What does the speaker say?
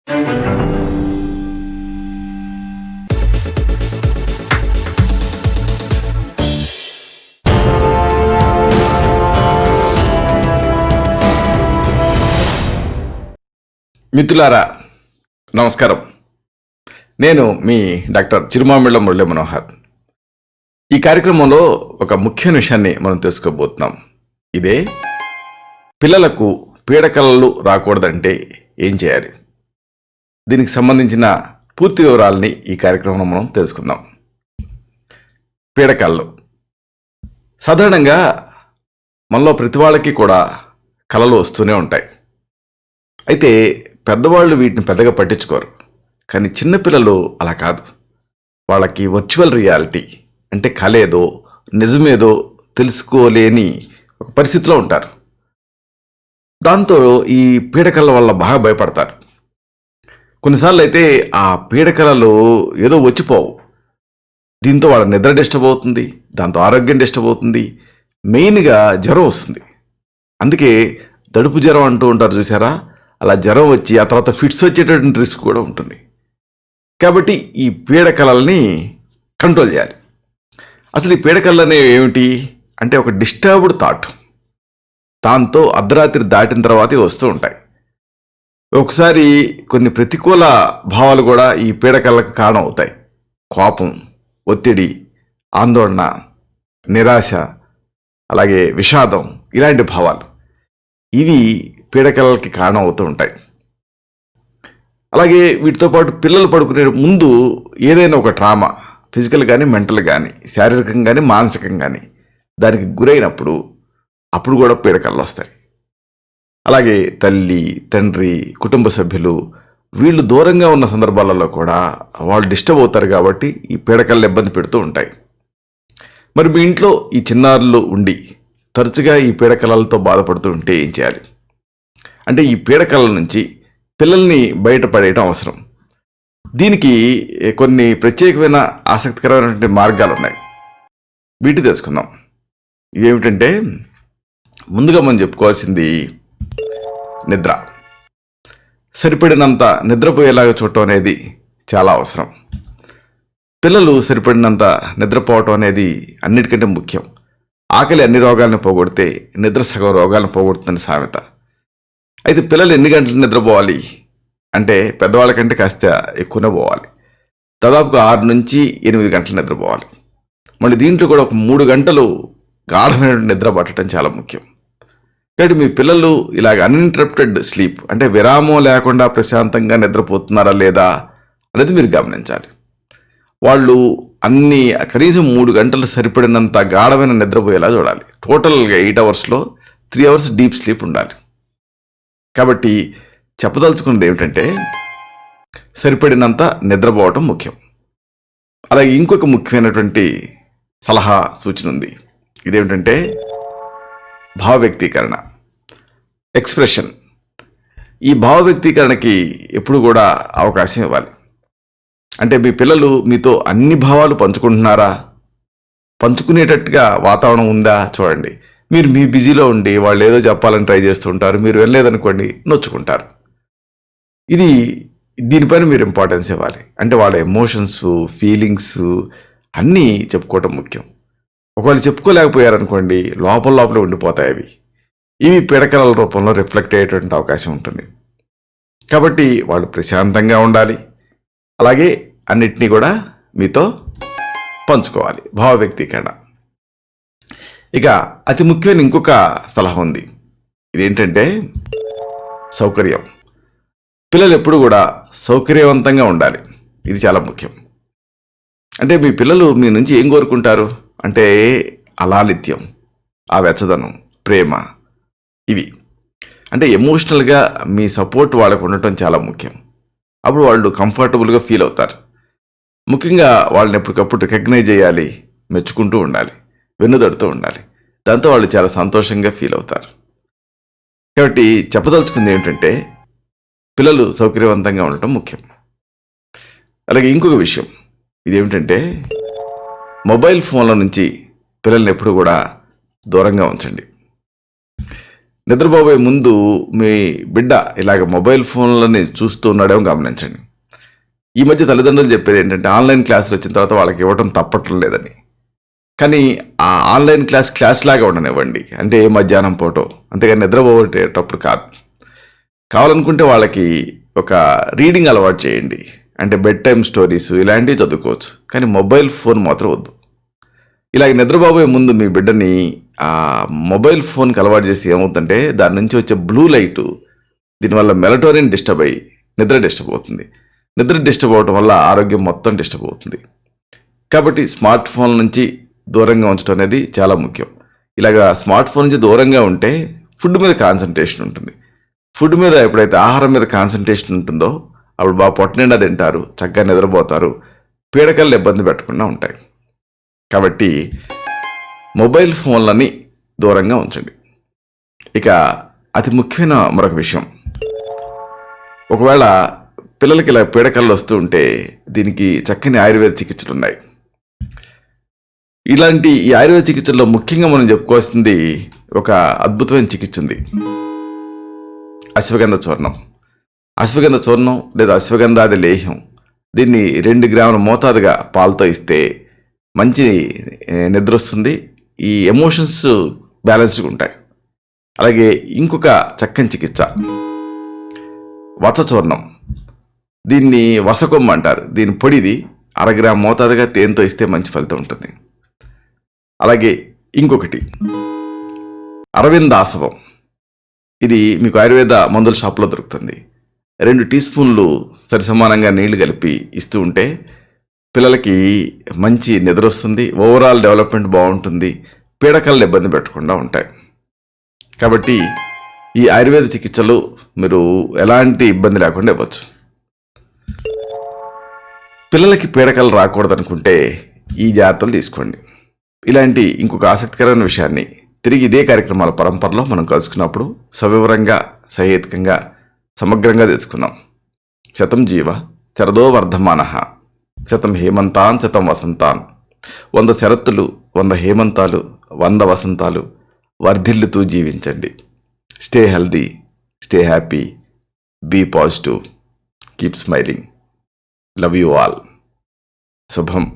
మిత్రులారా నమస్కారం. నేను మీ డాక్టర్ చిరుమామిళ్ళ మురళి మనోహర్. ఈ కార్యక్రమంలో ఒక ముఖ్యమైన విషయాన్ని మనం తెలుసుకోబోతున్నాం. ఇదే పిల్లలకు పీడకలలు రాకూడదంటే ఏం చేయాలి. దీనికి సంబంధించిన పూర్తి వివరాలని ఈ కార్యక్రమంలో మనం తెలుసుకుందాం. పీడకలలు సాధారణంగా మనలో ప్రతి వాళ్ళకి కూడా కలలు వస్తూనే ఉంటాయి. అయితే పెద్దవాళ్ళు వీటిని పెద్దగా పట్టించుకోరు. కానీ చిన్నపిల్లలు అలా కాదు. వాళ్ళకి వర్చువల్ రియాలిటీ అంటే కళ ఏదో నిజమేదో తెలుసుకోలేని ఒక పరిస్థితిలో ఉంటారు. దాంతో ఈ పీడకల వల్ల బాగా భయపడతారు. కొన్నిసార్లు అయితే ఆ పీడకలలు ఏదో వచ్చిపోవు. దీంతో వాళ్ళ నిద్ర డిస్టర్బ్ అవుతుంది, దాంతో ఆరోగ్యం డిస్టర్బ్ అవుతుంది, మెయిన్గా జ్వరం వస్తుంది. అందుకే దడుపు జ్వరం అంటూ ఉంటారు చూసారా, అలా జ్వరం వచ్చి ఆ తర్వాత ఫిట్స్ వచ్చేటటువంటి రిస్క్ కూడా ఉంటుంది. కాబట్టి ఈ పీడకలల్ని కంట్రోల్ చేయాలి. అసలు ఈ పీడకలలు అనేవి ఏమిటి అంటే ఒక డిస్టర్బ్డ్ థాట్. దాంతో అర్ధరాత్రి దాటిన తర్వాత వస్తూ ఉంటాయి. ఒకసారి కొన్ని ప్రతికూల భావాలు కూడా ఈ పీడకలకు కారణం అవుతాయి. కోపం, ఒత్తిడి, ఆందోళన, నిరాశ, అలాగే విషాదం, ఇలాంటి భావాలు ఇవి పీడకలకి కారణం అవుతూ ఉంటాయి. అలాగే వీటితో పాటు పిల్లలు పడుకునే ముందు ఏదైనా ఒక ట్రామా, ఫిజికల్ కానీ మెంటల్ కానీ శారీరకంగా కానీ మానసికంగా కానీ దానికి గురైనప్పుడు అప్పుడు కూడా పీడకలలు వస్తాయి. అలాగే తల్లి, తండ్రి, కుటుంబ సభ్యులు వీళ్ళు దూరంగా ఉన్న సందర్భాలలో కూడా వాళ్ళు డిస్టర్బ్ అవుతారు. కాబట్టి ఈ పీడకలలు ఇబ్బంది పెడుతూ ఉంటాయి. మరి మీ ఇంట్లో ఈ చిన్నారులు ఉండి తరచుగా ఈ పీడకలలతో బాధపడుతూ ఉంటే ఏం చేయాలి అంటే ఈ పీడకలల నుంచి పిల్లల్ని బయటపడేయడం అవసరం. దీనికి కొన్ని ప్రత్యేకమైన ఆసక్తికరమైనటువంటి మార్గాలు ఉన్నాయి. వీటి తెలుసుకుందాం. ఇవేమిటంటే ముందుగా మనం చెప్పుకోవాల్సింది నిద్ర. సరిపడినంత నిద్రపోయేలాగా చూడటం అనేది చాలా అవసరం. పిల్లలు సరిపడినంత నిద్రపోవటం అనేది అన్నిటికంటే ముఖ్యం. ఆకలి అన్ని రోగాలను పోగొడితే నిద్ర సగం రోగాలను పోగొడుతుందని సామెత. అయితే పిల్లలు ఎన్ని గంటలు నిద్రపోవాలి అంటే పెద్దవాళ్ళకంటే కాస్త ఎక్కువనే పోవాలి. దాదాపుగా 6 నుంచి 8 గంటలు నిద్రపోవాలి. మళ్ళీ దీంట్లో కూడా ఒక 3 గంటలు గాఢమైన నిద్ర పట్టడం చాలా ముఖ్యం. కాబట్టి మీ పిల్లలు ఇలాగ అన్ఇంటరప్టెడ్ స్లీప్ అంటే విరామం లేకుండా ప్రశాంతంగా నిద్రపోతున్నారా లేదా అనేది మీరు గమనించాలి. వాళ్ళు కనీసం 3 గంటలు సరిపడినంత గాఢమైన నిద్రపోయేలా చూడాలి. టోటల్గా 8 అవర్స్లో 3 అవర్స్ డీప్ స్లీప్ ఉండాలి. కాబట్టి చెప్పదలుచుకున్నది ఏమిటంటే సరిపడినంత నిద్రపోవటం ముఖ్యం. అలాగే ఇంకొక ముఖ్యమైనటువంటి సలహా సూచన ఉంది. ఇదేమిటంటే భావ వ్యక్తీకరణ, ఎక్స్ప్రెషన్. ఈ భావ వ్యక్తీకరణకి ఎప్పుడు కూడా అవకాశం ఇవ్వాలి. అంటే మీ పిల్లలు మీతో అన్ని భావాలు పంచుకుంటున్నారా, పంచుకునేటట్టుగా వాతావరణం ఉందా చూడండి. మీరు మీ బిజీలో ఉండి వాళ్ళు ఏదో చెప్పాలని ట్రై చేస్తుంటారు, మీరు వెళ్ళలేదనుకోండి నొచ్చుకుంటారు. దీనిపైన మీరు ఇంపార్టెన్స్ ఇవ్వాలి. అంటే వాళ్ళ ఎమోషన్స్, ఫీలింగ్స్ అన్నీ చెప్పుకోవటం ముఖ్యం. ఒకవేళ చెప్పుకోలేకపోయారనుకోండి లోపల ఉండిపోతాయి. ఇవి పీడకలల రూపంలో రిఫ్లెక్ట్ అయ్యేటువంటి అవకాశం ఉంటుంది. కాబట్టి వాళ్ళు ప్రశాంతంగా ఉండాలి. అలాగే అన్నిటినీ కూడా మీతో పంచుకోవాలి. భావ వ్యక్తీకరణ. ఇక అతి ముఖ్యమైన ఇంకొక సలహా ఉంది. ఇదేంటంటే సౌకర్యం. పిల్లలు ఎప్పుడు కూడా సౌకర్యవంతంగా ఉండాలి. ఇది చాలా ముఖ్యం. అంటే మీ పిల్లలు మీ నుంచి ఏం కోరుకుంటారు అంటే అలాలిత్యం, ఆ వెచ్చదనం, ప్రేమ, ఇవి. అంటే ఎమోషనల్గా మీ సపోర్ట్ వాళ్ళకు ఉండటం చాలా ముఖ్యం. అప్పుడు వాళ్ళు కంఫర్టబుల్గా ఫీల్ అవుతారు. ముఖ్యంగా వాళ్ళని ఎప్పటికప్పుడు రికగ్నైజ్ చేయాలి, మెచ్చుకుంటూ ఉండాలి, వెన్నుదడుతూ ఉండాలి. దాంతో వాళ్ళు చాలా సంతోషంగా ఫీల్ అవుతారు. కాబట్టి చెప్పదలుచుకుంది ఏంటంటే పిల్లలు సౌకర్యవంతంగా ఉండటం ముఖ్యం. అలాగే ఇంకొక విషయం ఇదేమిటంటే మొబైల్ ఫోన్ల నుంచి పిల్లల్ని ఎప్పుడు కూడా దూరంగా ఉంచండి. నిద్రపోయే ముందు మీ బిడ్డ ఇలాగ మొబైల్ ఫోన్లని చూస్తూ ఉన్నాడేమో గమనించండి. ఈ మధ్య తల్లిదండ్రులు చెప్పేది ఏంటంటే ఆన్లైన్ క్లాసులు వచ్చిన తర్వాత వాళ్ళకి ఇవ్వడం తప్పటం లేదని. కానీ ఆ ఆన్లైన్ క్లాస్ లాగా ఉండనివ్వండి. అంటే ఏ మధ్యాహ్నం పూటో, అంతేగాని నిద్రపోయేటప్పుడు కాదు. కావాలనుకుంటే వాళ్ళకి ఒక రీడింగ్ అలవాటు చేయండి. అంటే బెడ్ టైమ్ స్టోరీస్ ఇలాంటివి చదువుకోవచ్చు. కానీ మొబైల్ ఫోన్ మాత్రం వద్దు. ఇలాగ నిద్రపోయే ముందు మీ బిడ్డని ఆ మొబైల్ ఫోన్కి అలవాటు చేసి ఏమవుతుందంటే దాని నుంచి వచ్చే బ్లూ లైటు దీనివల్ల మెలటోనిన్ డిస్టర్బ్ అయ్యి నిద్ర డిస్టర్బ్ అవుతుంది. నిద్ర డిస్టర్బ్ అవడం వల్ల ఆరోగ్యం మొత్తం డిస్టర్బ్ అవుతుంది. కాబట్టి స్మార్ట్ ఫోన్ నుంచి దూరంగా ఉంచడం అనేది చాలా ముఖ్యం. ఇలాగా స్మార్ట్ ఫోన్ నుంచి దూరంగా ఉంటే ఫుడ్ మీద కాన్సన్ట్రేషన్ ఉంటుంది. ఫుడ్ మీద ఎప్పుడైతే ఆహారం మీద కాన్సన్ట్రేషన్ ఉంటుందో అప్పుడు బాగా పొట్ట నిండా తింటారు, చక్కగా నిద్రపోతారు, పీడకలు ఇబ్బంది పెట్టకుండా ఉంటాయి. కాబట్టి మొబైల్ ఫోన్లని దూరంగా ఉంచండి. ఇక అతి ముఖ్యమైన మరొక విషయం, ఒకవేళ పిల్లలకి ఇలా పీడకలు వస్తూ ఉంటే దీనికి చక్కని ఆయుర్వేద చికిత్సలు ఉన్నాయి. ఇలాంటి ఈ ఆయుర్వేద చికిత్సల్లో ముఖ్యంగా మనం చెప్పుకోవాల్సింది ఒక అద్భుతమైన చికిత్స ఉంది, అశ్వగంధ చూర్ణం. అశ్వగంధ చూర్ణం లేదా అశ్వగంధాది లేహ్యం, దీన్ని 2 గ్రాముల మోతాదుగా పాలతో ఇస్తే మంచి నిద్ర వస్తుంది. ఈ ఎమోషన్స్ బ్యాలెన్స్డ్గా ఉంటాయి. అలాగే ఇంకొక చక్కని చికిత్స వచచూర్ణం, దీన్ని వసకొమ్మ అంటారు. దీని పొడిది 1/2 గ్రాము మోతాదుగా తేనెతో ఇస్తే మంచి ఫలితం ఉంటుంది. అలాగే ఇంకొకటి అరవిందాసవం, ఇది మీకు ఆయుర్వేద మందుల షాప్లో దొరుకుతుంది. 2 టీ స్పూన్లు సరిసమానంగా నీళ్లు కలిపి ఇస్తూ ఉంటే పిల్లలకి మంచి నిద్ర వస్తుంది, ఓవరాల్ డెవలప్మెంట్ బాగుంటుంది, పీడకలను ఇబ్బంది పెట్టకుండా ఉంటాయి. కాబట్టి ఈ ఆయుర్వేద చికిత్సలు మీరు ఎలాంటి ఇబ్బంది లేకుండా ఇవ్వచ్చు. పిల్లలకి పీడకలు రాకూడదనుకుంటే ఈ జాగ్రత్తలు తీసుకోండి. ఇలాంటి ఇంకొక ఆసక్తికరమైన విషయాన్ని తిరిగి ఇదే కార్యక్రమాల పరంపరలో మనం కలుసుకున్నప్పుడు సవివరంగా, సహేతుకంగా, సమగ్రంగా తెలుసుకుందాం. శతం జీవ శరదో వర్ధమానః, శతం హేమంతాన్ శతం వసంతాన్. 100 శరత్తులు, 100 హేమంతాలు, 100 వసంతాలు వర్ధిల్లుతూ జీవించండి. Stay healthy, stay happy, be positive, keep smiling. Love you all. శుభం.